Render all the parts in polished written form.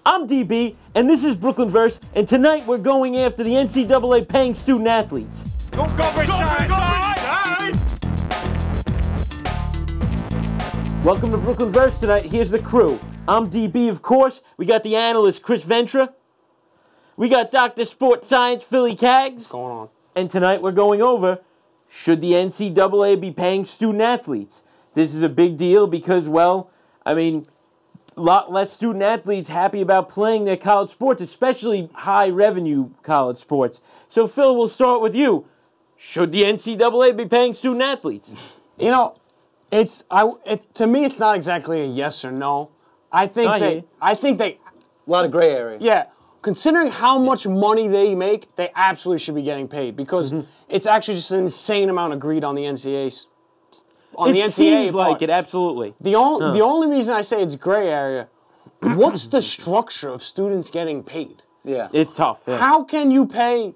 I'm DB, and this is Brooklyn Verse, and tonight we're going after the NCAA paying student athletes. Go Bridgeside! Welcome to Brooklyn Verse tonight. Here's the crew. I'm DB, of course. We got the analyst, Chris Ventra. We got Dr. Sports Science, Philly Cags. What's going on? And tonight we're going over, should the NCAA be paying student athletes? This is a big deal because, well, I mean, a lot less student athletes happy about playing their college sports, especially high-revenue college sports. So, Phil, we'll start with you. Should the NCAA be paying student athletes? You know, to me, it's not exactly a yes or no. I think they. A lot of gray area. Yeah, considering how much money they make, they absolutely should be getting paid because it's actually just an insane amount of greed on the NCAA. It seems like it, absolutely. The only reason I say it's gray area, what's the structure of students getting paid? Yeah. It's tough. Yeah. How can you pay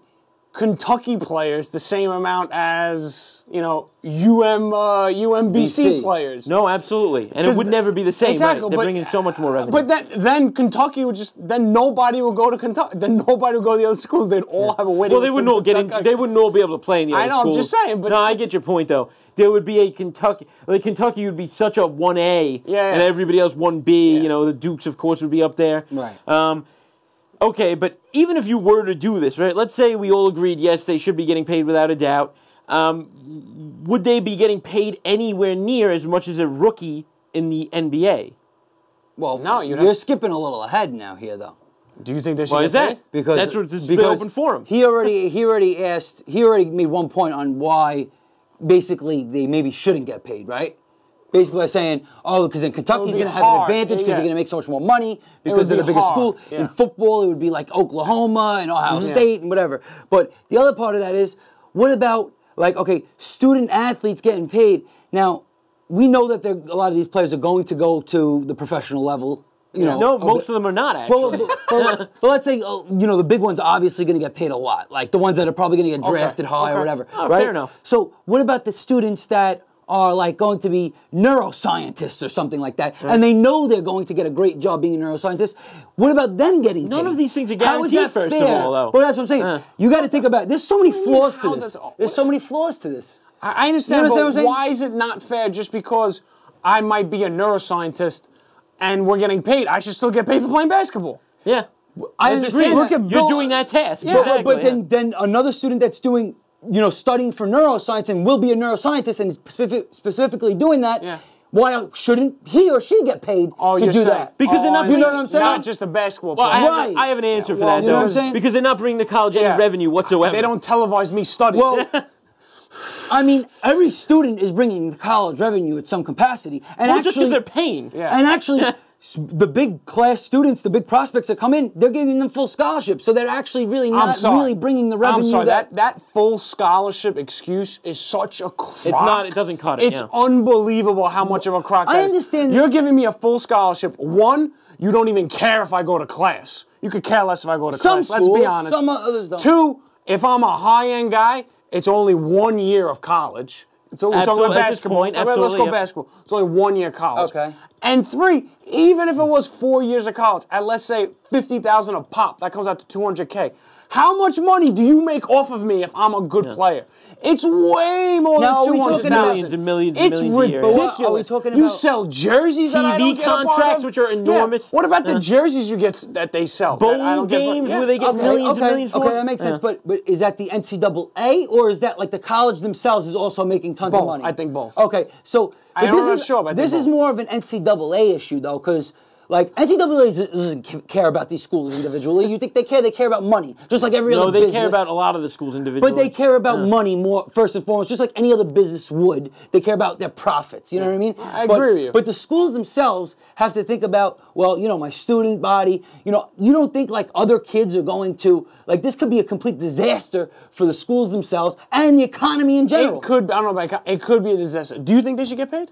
Kentucky players the same amount as, you know, UMBC players? No, absolutely. And it would never be the same, exactly, right? They're bringing so much more revenue. But then Kentucky would then nobody would go to Kentucky. Then nobody would go to the other schools. They'd all have a waiting list. Well, they wouldn't all be able to play in the other schools. I know, I'm just saying. But no, I get your point, though. There would be a Kentucky, Kentucky would be such a 1A, and everybody else 1B. You know, the Dukes, of course, would be up there. Right. Okay, but even if you were to do this, right? Let's say we all agreed, yes, they should be getting paid without a doubt. Would they be getting paid anywhere near as much as a rookie in the NBA? Well, no, you're skipping a little ahead now here, though. Do you think they should Why get is that? paid? Because that's what this is open forum. He already made one point on why basically they maybe shouldn't get paid, right? Basically by saying, oh, because in Kentucky's going to have an advantage because they're going to make so much more money because they're the bigger school. In football, it would be like Oklahoma and Ohio State and whatever. But the other part of that is, what about, like, okay, student athletes getting paid? Now, we know that a lot of these players are going to go to the professional level. You know, no, most of them are not, actually. But let's say, you know, the big ones are obviously going to get paid a lot. Like the ones that are probably going to get drafted high or whatever. Oh, right? Fair enough. So what about the students that are like going to be neuroscientists or something like that, and they know they're going to get a great job being a neuroscientist? What about them getting paid? None of these things are guaranteed, How is that first fair? of all, though. Well, that's what I'm saying. You got to think about it. There's so many flaws to this. There's so many flaws to this. I understand, but why is it not fair just because I might be a neuroscientist and we're getting paid? I should still get paid for playing basketball. Yeah. I understand. You're doing that task. Yeah, exactly, but then another student that's doing, you know, studying for neuroscience and will be a neuroscientist and specifically doing that, why shouldn't he or she get paid to do that? Because they're not, you know what I'm saying? Not just a basketball player. I have an answer for that, you know what I'm saying? Because they're not bringing the college any revenue whatsoever. They don't televise me studying. Well, I mean, every student is bringing the college revenue at some capacity, and just because they're paying. And actually, the big class students, the big prospects that come in, they're giving them full scholarships, so they're actually really not really bringing the revenue. I'm sorry, that full scholarship excuse is such a crock. It's not. It doesn't cut it. It's unbelievable how much of a crock that is. I understand. You're giving me a full scholarship. One, you don't even care if I go to class. You could care less if I go to class. Schools, let's be honest. Some others don't. Two, if I'm a high-end guy, it's only 1 year of college. So we're talking about basketball. Let's go basketball. It's only 1 year college. Okay. And three, even if it was 4 years of college, at let's say $50,000 a pop, that comes out to $200K. How much money do you make off of me if I'm a good player? It's way more than $200,000. Millions and millions and it's millions a year. ridiculous. Are we talking You about sell jerseys that I don't get TV contracts, which are enormous. Yeah. What about the jerseys you get that they sell? Bowl games where they get millions and millions for? Okay, that makes sense. But is that the NCAA or is that like the college themselves is also making tons of money? I think both. Okay, so I'm not sure, but this is more of an NCAA issue though, because like NCAA doesn't care about these schools individually. You think they care? They care about money, just like every other business. No, they care about a lot of the schools individually. But they care about money more first and foremost, just like any other business would. They care about their profits. You know what I mean? I agree with you. But the schools themselves have to think about, well, you know, my student body. You know, you don't think like other kids are going to like this could be a complete disaster for the schools themselves and the economy in general. It could. I don't know about it. Could be a disaster. Do you think they should get paid?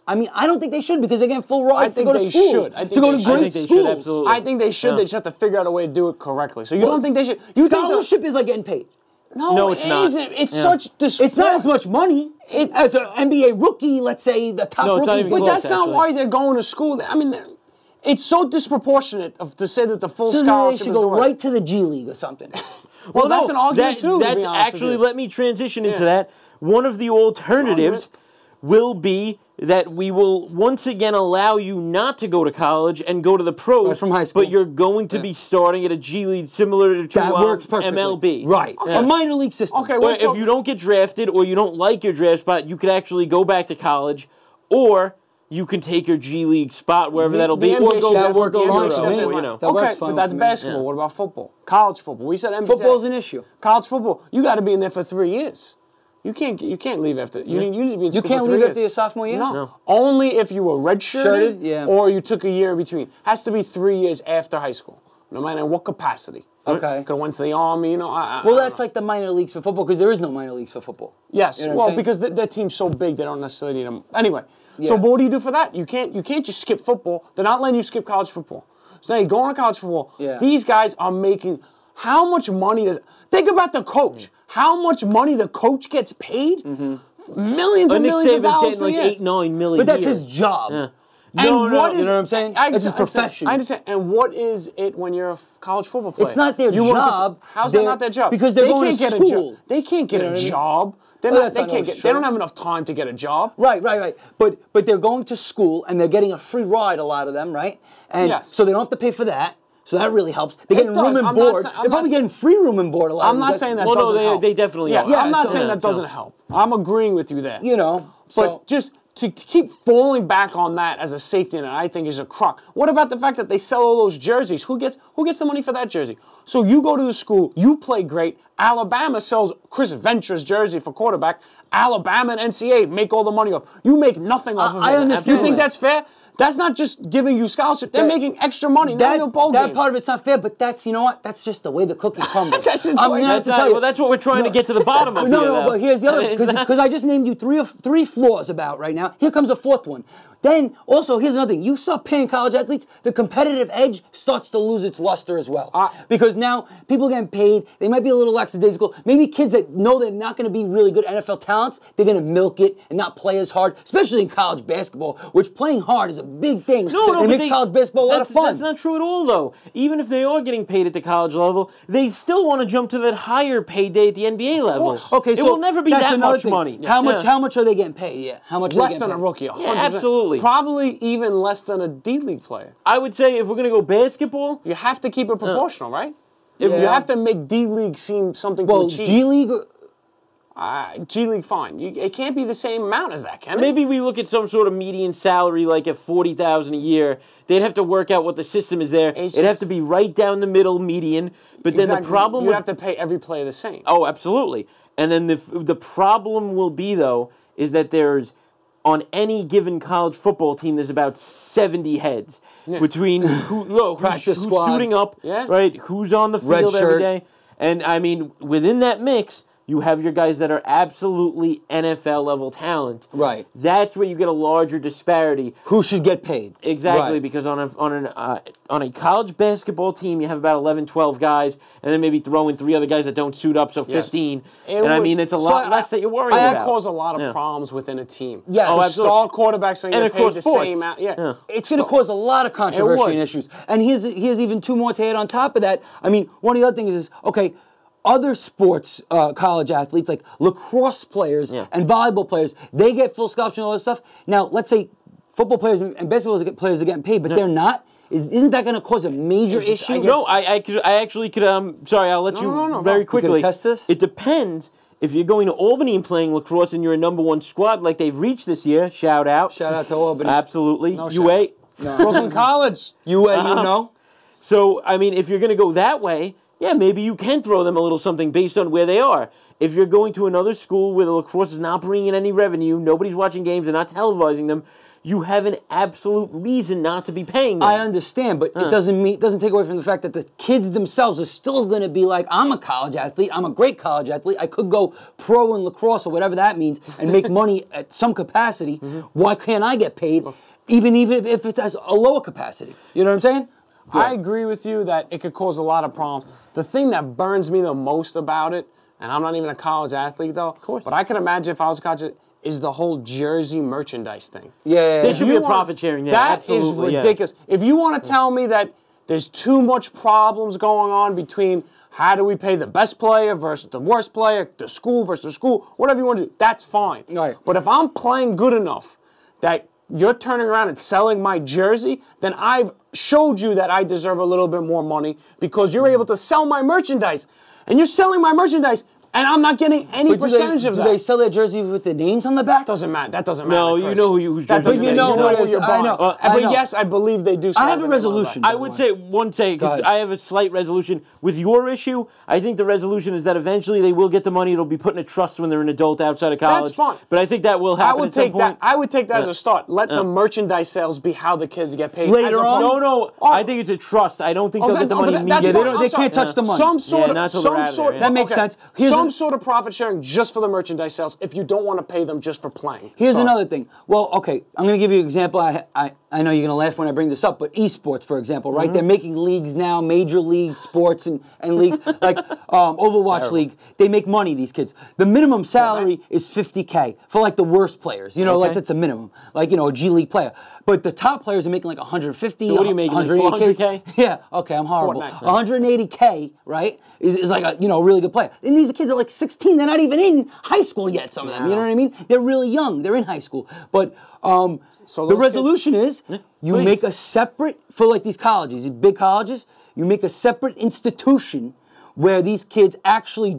I mean, I don't think they should because they get full rights to go to school. I think to go to they should. great schools. Absolutely. I think they should. They just have to figure out a way to do it correctly. So you don't think they should? Scholarship is like getting paid. No, it's it not. isn't. It's such disrespect. It's not as much money. As an NBA rookie, let's say the top No, it's not rookies. even But close, that's not actually. why they're going to school. I mean, It's so disproportionate to say that the full So they scholarship should is the go way. right to the G League or something. Well, that's an argument too. That's to be honest actually, with you. let me transition into that. One of the alternatives will be that we will once again allow you not to go to college and go to the pros Right from high school. but you're going to be starting at a G League similar to That works perfectly. MLB. Right. A minor league system. Okay, Or well, if you don't get drafted or you don't like your draft spot, you could actually go back to college, or you can take your G League spot wherever that'll be, NBA or go should work definitely- over NBA should or, definitely- you know. That okay, works fine but that's for me. basketball. What about football? College football. We said NBA. Football's an issue. College football. You got to be in there for 3 years. You can't leave after. You need to be in You school can't for 3 leave years. after your sophomore year? No. Only if you were redshirted Shirted, yeah. or you took a year in between. Has to be 3 years after high school, no matter in what capacity. Okay. Could have went to the army, you know. Well, that's like the minor leagues for football because there is no minor leagues for football. Yes, You know what I'm well, saying? because their team's so big, they don't necessarily need them. Anyway, Yeah. so but what do you do for that? You can't just skip football. They're not letting you skip college football. So now you're going to college football. Yeah. These guys are making how much money does? Think about the coach. How much money the coach gets paid? Millions and Nick millions of Saban's dollars getting per like year. 8-9 million. But that's a year. his job. Yeah. And No, what no, is- You know what I'm saying? I That's his understand- profession. I understand. And what is it when you're a college football player? It's not their You work as- job. How's that They're- not their job? because they're they going can't to get a school. job. They can't get You know a what I mean? job. They're Well, not. that's They not can't always get. They true. don't have enough time to get a job. Right. But they're going to school and they're getting a free ride, a lot of them, right? And Yes. so they don't have to pay for that. So that really helps. They're getting does. room and I'm not board. sa- I'm They're probably not- getting free room and board a lot. I'm of not these. saying that Well, no, doesn't help. they definitely Yeah, are. I'm not so- saying that doesn't help. I'm agreeing with you there. You know, But so just to keep falling back on that as a safety net, I think is a crock. What about the fact that they sell all those jerseys? Who gets the money for that jersey? So you go to the school, you play great. Alabama sells Chris Ventra's jersey for quarterback. Alabama and NCAA make all the money off. You make nothing off of it. I understand You think that. that's fair? That's not just giving you scholarship. They're making extra money. Not in a bowl that game. part of it's not fair, but that's, you know what? That's just the way the cookie crumbles. That's just the I'm way- gonna have That's to not- tell you. well, that's what we're trying to get to the bottom of. No, here, no, though. but here's the I other, mean, because I just named you three flaws about right now. Here comes a fourth one. Then, also, here's another thing. You start paying college athletes, the competitive edge starts to lose its luster as well. Because now, people getting paid, they might be a little lackadaisical. Maybe kids that know they're not going to be really good NFL talents, they're going to milk it and not play as hard, especially in college basketball, which playing hard is a big thing. No, and it but makes college basketball a lot of fun. That's not true at all, though. Even if they are getting paid at the college level, they still want to jump to that higher payday at the NBA level. Okay, it so will never be that's that another much thing. money. How much? Yeah. How much are they getting paid? Yeah, how much? Are they Less getting than a paid? rookie. 100%. absolutely. Probably even less than a D League player. I would say if we're gonna go basketball, You have to keep it proportional, right? Yeah. You have to make D League seem something Well, to achieve. G League. G League, fine. It can't be the same amount as that, can it? maybe we look at some sort of median salary, like at $40,000 a year. They'd have to work out what the system is there. It's It'd have just- to be right down the middle median. But then Exactly. the problem you with have to pay every player the same. Oh, absolutely. And then the problem will be, though, is that there's, on any given college football team, there's about 70 heads between who's Practice squad. suiting up, Yeah. right? Who's on the Red field every shirt. day. And, I mean, within that mix, you have your guys that are absolutely NFL-level talent. Right. That's where you get a larger disparity. Who should get paid? Exactly, Right. because on a college basketball team, you have about 11, 12 guys, and then maybe throw in 3 other guys that don't suit up, so 15. It And I would- mean, it's a so lot less that you're worrying That about. causes a lot of Yeah. problems within a team. Yeah. Oh, the absolutely. star quarterbacks are And going to across pay the sports. same amount. Yeah. It's going to cause a lot of controversy would. and issues. And here's even 2 more to add on top of that. I mean, one of the other things is, okay, other sports college athletes, like lacrosse players and volleyball players, they get full scholarship and all this stuff. Now, let's say football players and basketball players are getting paid, but they're not. Isn't that going to cause a major issue? No, I actually could. Sorry, I'll let you very quickly. You can test this? It depends. If you're going to Albany and playing lacrosse and you're a #1 squad like they've reached this year, shout out. Shout out to Albany. Absolutely. No UA. Brooklyn College. You know? So, I mean, if you're going to go that way, yeah, maybe you can throw them a little something based on where they are. If you're going to another school where the lacrosse is not bringing in any revenue, nobody's watching games, they're not televising them, you have an absolute reason not to be paying them. I understand, but it doesn't take away from the fact that the kids themselves are still going to be like, I'm a college athlete, I'm a great college athlete, I could go pro in lacrosse or whatever that means and make money at some capacity. Why can't I get paid, even if it's at a lower capacity? You know what I'm saying? I agree with you that it could cause a lot of problems. The thing that burns me the most about it, and I'm not even a college athlete though, but I can imagine if I was a college athlete, is the whole jersey merchandise thing. Yeah. There should be a profit sharing there. That is Absolutely, ridiculous. If you want to tell me that there's too much problems going on between how do we pay the best player versus the worst player, the school versus the school, whatever you want to do, that's fine. Right. But if I'm playing good enough that you're turning around and selling my jersey, then I've showed you that I deserve a little bit more money because you're able to sell my merchandise. And you're selling my merchandise, and I'm not getting any percentage of that. Do they sell their jersey with the names on the back? Doesn't matter. That doesn't matter. No, Chris. you know whose that jersey doesn't it is. matter. You know it what is. you're buying. I know. But yes, I believe they do. I have a resolution. I would say one take. I have a slight resolution with your issue. I think the resolution is that eventually they will get the money. It'll be put in a trust when they're an adult outside of college. That's fine. But I think that will happen. I would take that as a start. Let the merchandise sales be how the kids get paid Later on. No. I think it's a trust. I don't think they'll get the money immediately. They can't touch the money. Some sort that makes sense. Some sort of profit sharing just for the merchandise sales if you don't want to pay them just for playing. Here's another thing. Well, okay, I'm going to give you an example. I know you're going to laugh when I bring this up, but esports, for example, right? They're making leagues now, major league sports and leagues, like Overwatch League. They make money, these kids. The minimum salary is $50K for like the worst players. You know, like that's a minimum. Like, you know, a G League player. But the top players are making like 150. So what are you making? Like 400K? Yeah. Okay, I'm horrible. Fortnite. 180K, right? Is like a really good player. And these kids are like 16. They're not even in high school yet. Some of them. You know what I mean? They're really young. They're in high school. But the resolution is you make a separate for like these colleges, these big colleges. You make a separate institution where these kids actually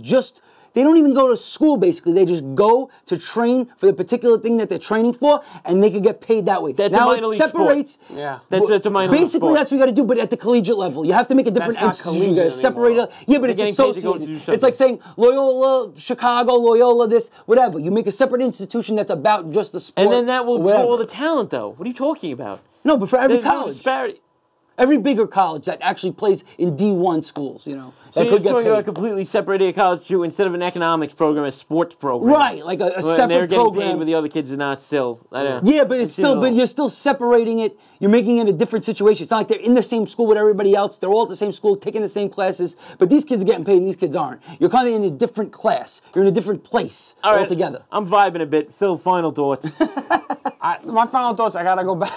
they don't even go to school, basically. They just go to train for the particular thing that they're training for, and they can get paid that way. That's now a minor it league separates. Sport. Yeah. That's a minor league Basically, sport. that's what you got to do, but at the collegiate level. You have to make a different That's not institution. You got to collegiate separate it. anymore. Yeah, but They're it's getting paid to go associated. do something. It's like saying Loyola, Chicago, Loyola, this, whatever. You make a separate institution that's about just the sport. And then that will whatever. draw the talent, though. What are you talking about? No, but for every There's no college. disparity. Every bigger college that actually plays in D1 schools, you know. So that you're could get talking paid. about completely separating a college to, instead of an economics program, a sports program. Right, like a And separate they're getting program. paid when the other kids are not still. I don't know. Yeah, but you're still separating it. You're making it a different situation. It's not like they're in the same school with everybody else. They're all at the same school, taking the same classes. But these kids are getting paid and these kids aren't. You're kind of in a different class. You're in a different place altogether. I'm vibing a bit. Phil, final thoughts. My final thoughts, I got to go back.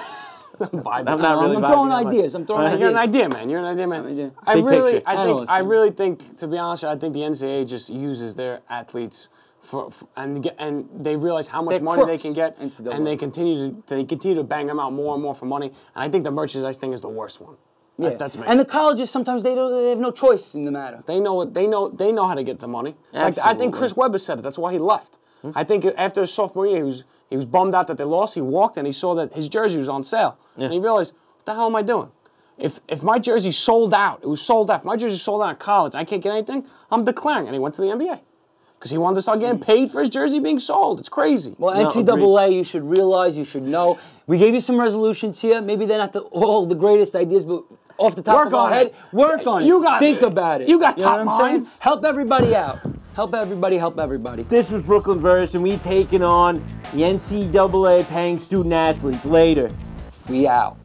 I'm not really I'm vibing. throwing ideas. I'm throwing ideas. You're an idea, man. You're an idea, man. I really think, to be honest, I think the NCAA just uses their athletes and they realize how much money they can get, and they continue to bang them out more and more for money. And I think the merchandise thing is the worst one. Yeah. That's me. And the colleges sometimes they have no choice in the matter. They know how to get the money. Like, I think Chris Webber said it. That's why he left. I think after his sophomore year, he was bummed out that they lost. He walked and he saw that his jersey was on sale, and he realized, what the hell am I doing? If my jersey sold out, it was sold out. If my jersey sold out in college, I can't get anything. I'm declaring, and he went to the NBA because he wanted to start getting paid for his jersey being sold. It's crazy. Well, NCAA, you should realize, you should know. We gave you some resolutions here. Maybe they're not all the greatest ideas, but off the top of our head, work on it. Think about it. You got top minds. Help everybody out. Help everybody, help everybody. This was Brooklyn Verse, and we taking on the NCAA paying student athletes later. We out.